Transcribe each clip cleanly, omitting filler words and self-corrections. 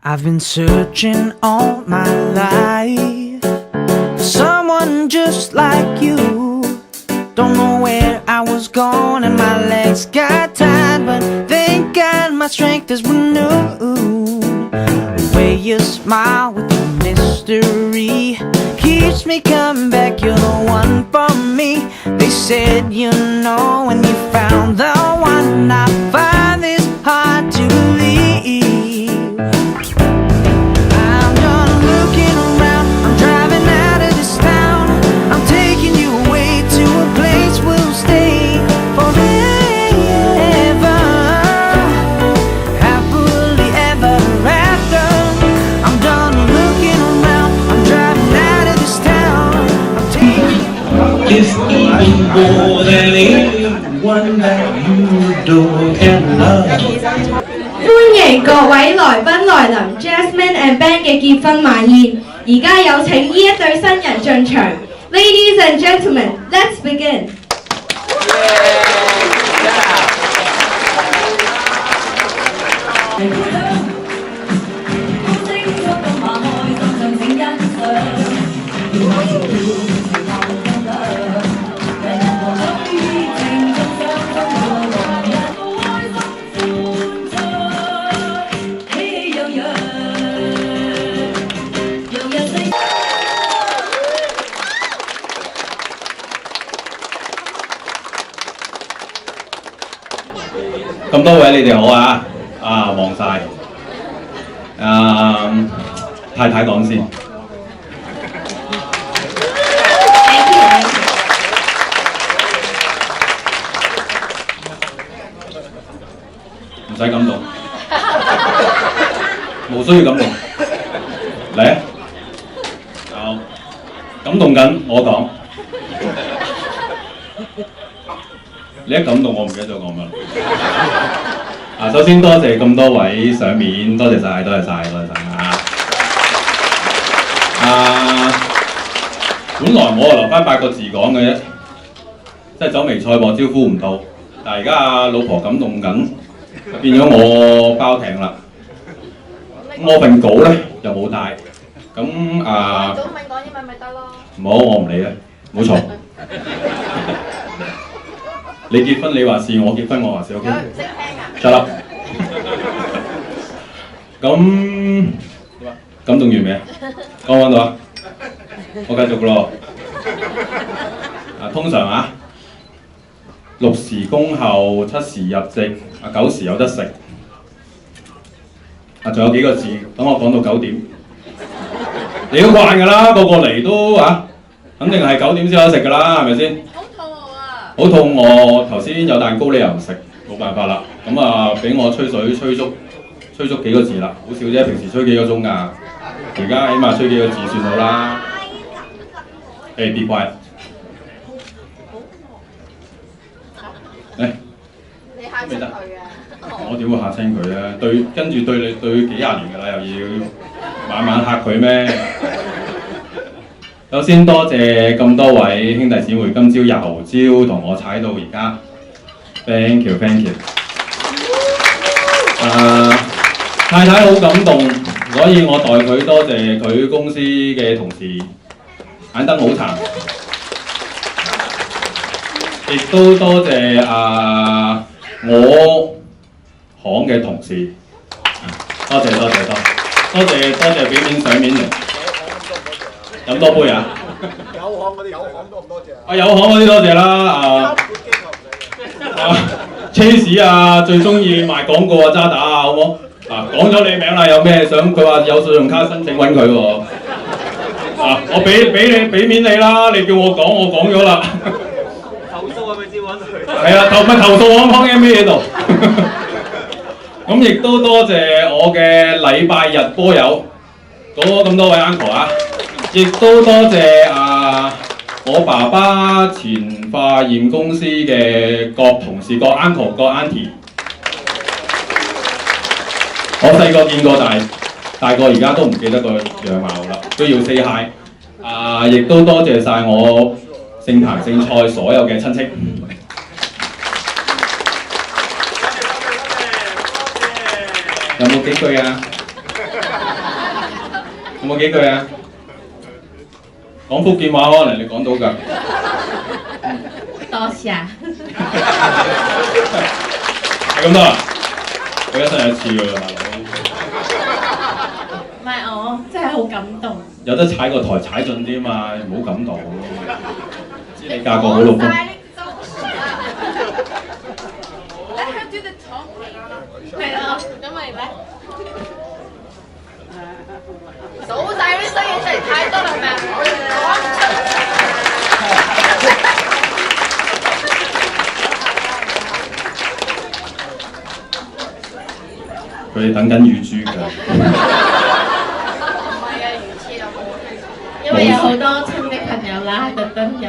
I've been searching all my life for someone just like you. Don't know where I was going and my legs got tired, but thank God my strength is renewed. The way you smile with your mystery keeps me coming back. You're the one for me. They said you know when you found the one. I find this hard to believe. I'm done looking around. I'm driving out of this town. I'm taking you away to a place we'll stay forever, happily ever after. I'm done looking around. I'm driving out of this town. I'm taking It's even more than anyone that you adore and love. 歡迎各位來賓來臨 Jasmine and Ben 嘅結婚晚宴，而家有請呢一對新人進場。Ladies and gentlemen, let's begin. 咁多位你哋好啊！忙晒。太太講先。唔使感動，冇需要感動。嚟啊！感動緊，我講。你一感動，我唔記得咗講乜。首先多謝咁多位上面，多謝晒，多謝晒，多謝晒本來我留翻8個字講嘅啫，即係走微賽喎，招呼唔到。但係而家老婆感動緊，變咗我包艇啦。我份稿咧又冇帶，咁講中文講英文咪得咯。唔好，我唔理啦，唔好嘈。你結婚你話事，我結婚我話事 ，OK？ 唔識聽啊 ！shut up。咁感動完未啊？講唔講到啊？我繼續咯。通常6時恭候，7時入席，9時有得食。仲有幾個字，等我講到9點。你都慣㗎啦，個個嚟都肯定係9點先有得食㗎啦，係咪先？好肚餓，頭先有蛋糕你又唔食，冇辦法啦。咁俾我吹水吹足幾個字啦，好少啫，平時吹幾個鐘㗎，而家起碼吹幾個字算好啦。be quiet。你嚇親佢嘅。我點會嚇親佢啊？跟住對你對幾廿年㗎啦，又要晚晚嚇佢咩？首先多謝咁多位兄弟姊妹今朝由朝同我踩到而家 ，thank you。太太好感動，所以我代佢多謝佢公司嘅同事，眼燈好殘，亦都多謝我行嘅同事，多謝俾面上面嚟。飲多杯啊！有行嗰啲多唔多謝？有行嗰啲多謝啦！Chase 最中意賣廣告渣打好冇？講咗你名啦，有咩想佢話有信用卡申請揾佢喎。我俾面你啦，你叫我講，我講咗啦。投訴係咪先揾佢？係啊，投訴我幫 MA 度。咁亦都多謝我嘅禮拜日波友，咁多位 uncle 亦都多謝我爸爸前化驗公司嘅各同事、各 uncle、各 auntie。我細個見過，大個而家都唔記得個樣貌啦，都要 say hi。亦都多謝晒我姓彭姓蔡所有嘅親戚。有冇幾句啊？有冇幾句啊？講福建話可能你講到㗎。多謝。係咁多啊？我一生一次㗎啦，大佬。唔係我真係好感動。有得踩個台踩盡啲嘛，唔好感動。知你嫁個好老公。係啊，因為咧，數晒啲衰嘢出嚟太多啦，係咪啊？講唔出。佢哋等緊乳豬㗎。唔係啊，魚翅就冇。因為有好多親戚朋友啦，特登由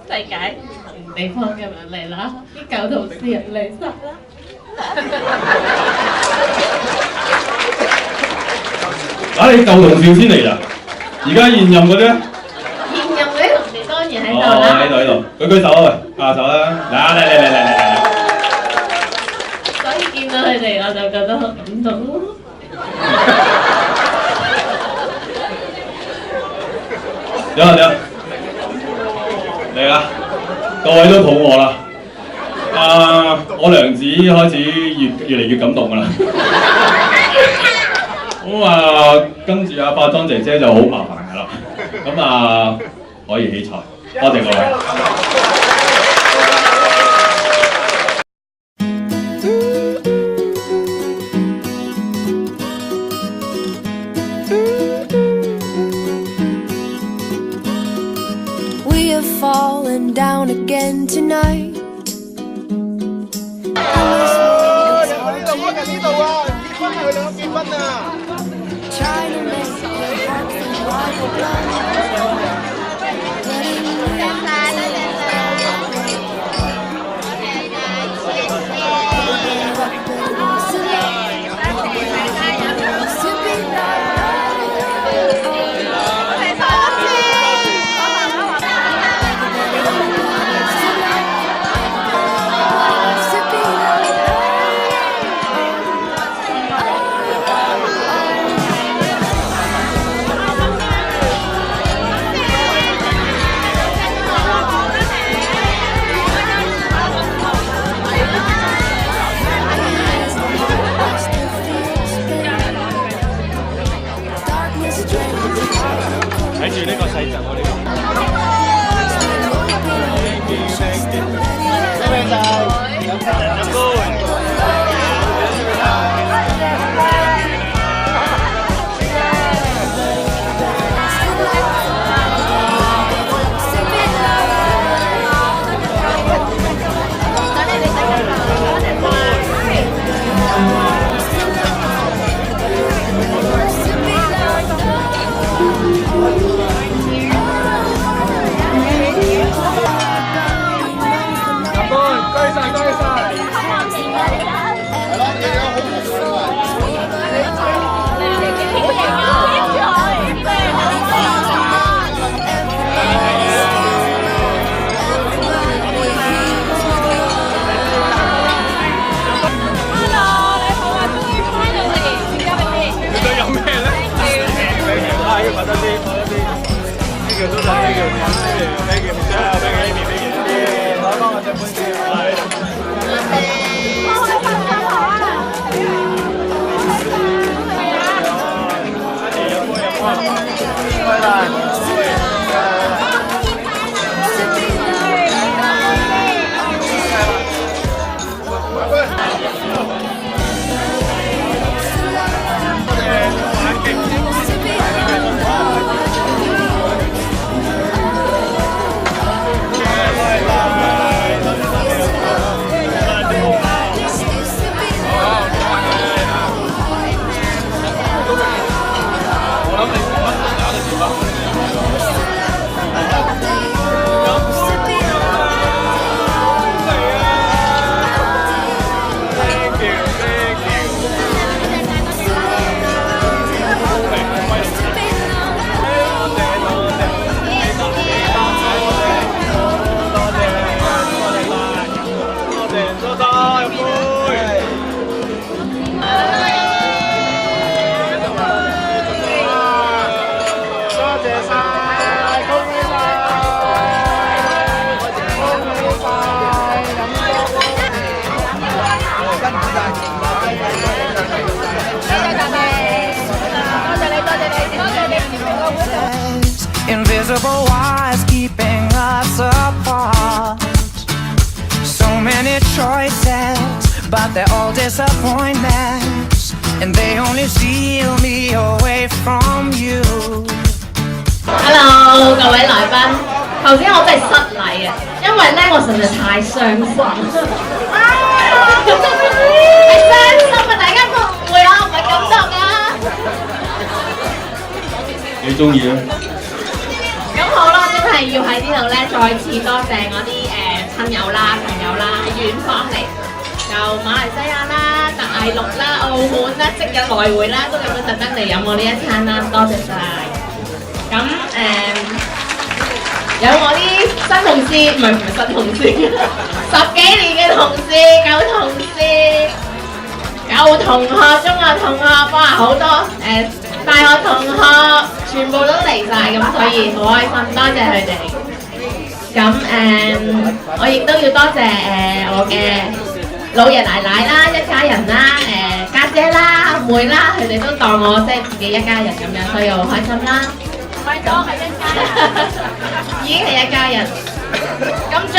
世界唔同地方咁樣嚟啦，啲舊同事人嚟晒啦。你舊同事先嚟咋？而家現任嗰啲咧？現任嗰啲同事當然喺度啦。喺度，舉手啊喂，下手啦！嚟！所以見到佢哋我就覺得好感動咯。點嚟啦！各位都肚餓啦。我娘子開始越嚟越感動㗎啦。咁跟住化妝姐姐就好麻煩㗎啦。咁可以起菜，多謝各位。We have fallen down again tonight. Trying to make your heart feel like a blood. invisible wires keeping us apart. So many choices, but they're all disappointments, and they only steal me away from you. Hello， 各位來賓，頭先我真係失禮啊，因為咧我實在太傷心，係傷心啊！大家唔好誤會啊，我唔係感動啊。你中意啊？咁好啦，真係要喺呢度咧，再次多謝我啲親友啦、朋友啦，遠方嚟，就馬來西亞啦、大陸啦、澳門啦，即日來回啦，都咁樣特登嚟飲我呢一餐啦，多謝晒。咁有我啲新同事，唔係新同事，10幾年嘅同事、舊同事、舊同學、中學同學，哇好多大學同學，全部都嚟晒，咁所以好開心，多謝佢哋。咁我亦都要多謝我嘅老爺奶奶啦、一家人啦、家姐啦、妹啦，佢哋都當我即係自己一家人咁樣，所以我好開心啦。唔係當係一家人，已經係一家人。咁最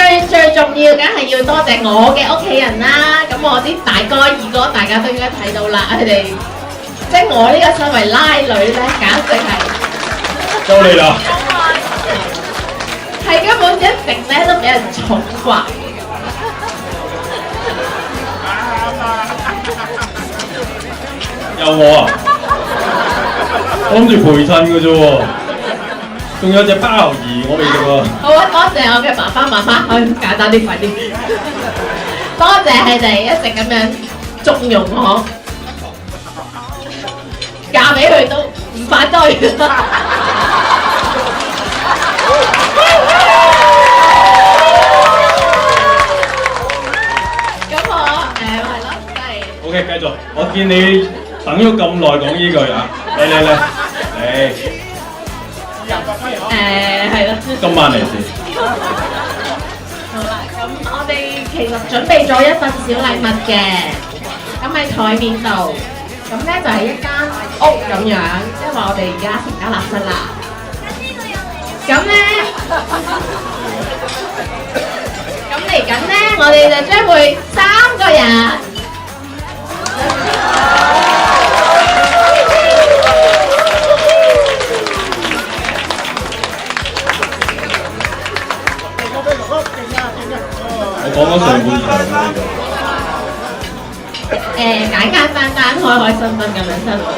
重要，梗係要多謝我嘅屋企人啦。咁我啲大哥、二哥，大家都應該睇到啦。佢哋即係我呢個身為拉女咧，簡直係到你啦！係根本一直咧都俾人寵壞。有我啊！我諗住陪襯嘅啫喎。仲有隻鮑魚我未食喎。好啊，多謝我嘅爸爸媽媽，簡單啲快啲。多謝佢哋一直咁樣縱容我，嫁俾佢都唔反對。咁我係咯，真係。OK， 繼續。我見你等咗咁耐講呢句啊！嚟。係咯。今晚嚟先。好啦，咁我哋其實準備咗一份小禮物嘅，咁喺台面度，咁咧就係一間屋咁樣，即係話我哋而家成家立室啦。咁咧，咁嚟緊咧，我哋就將會3個人。我講咗上半場啦，簡簡單單、開開心心咁樣生活啦。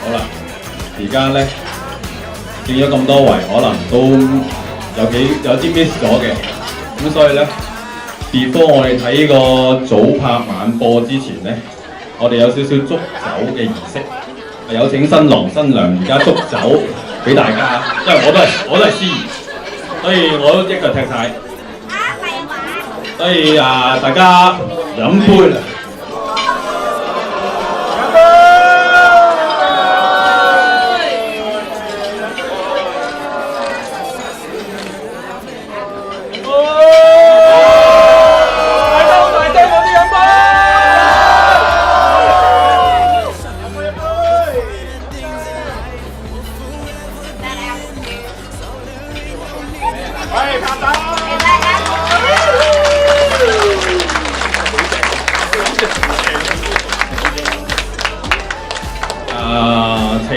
好啦，而家咧見咗咁多位，可能都有啲 miss 咗嘅，咁所以咧。before 我哋睇呢個早拍晚播之前咧，我哋有少少祝酒嘅儀式，有請新郎新娘而家祝酒俾大家，因為我都係司儀，所以我都一腳踢晒。所以大家飲杯啦！請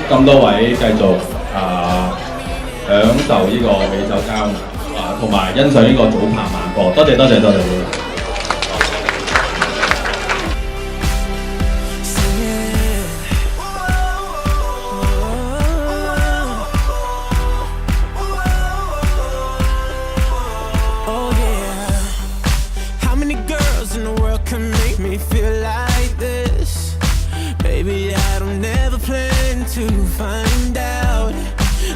咁多位繼續享受呢個美酒佳餚同埋欣賞呢個早拍晚播，多謝。Baby, I don't never plan to find out.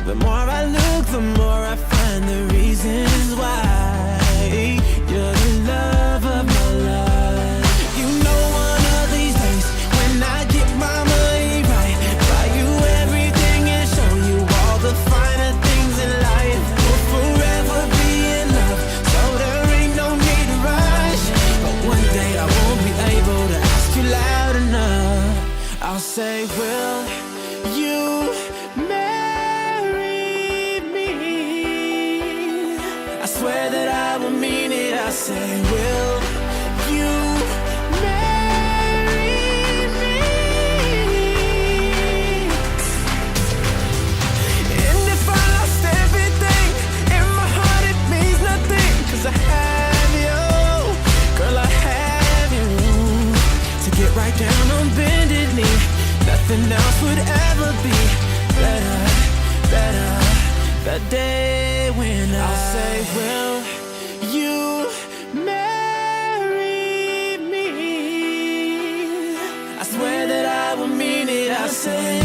The more I look, the more I find the reasons why. You're the love of my life. You know one of these days when I get my money right, buy you everything and show you all the finer things in life. We'll forever I say, will you marry me? And if I lost everything, in my heart it means nothing, 'cause I have you, girl, I have you. To get right down on bended knee, nothing else would ever be better, better. The day when I'll say, will you marry me? I swear that I will mean it. I say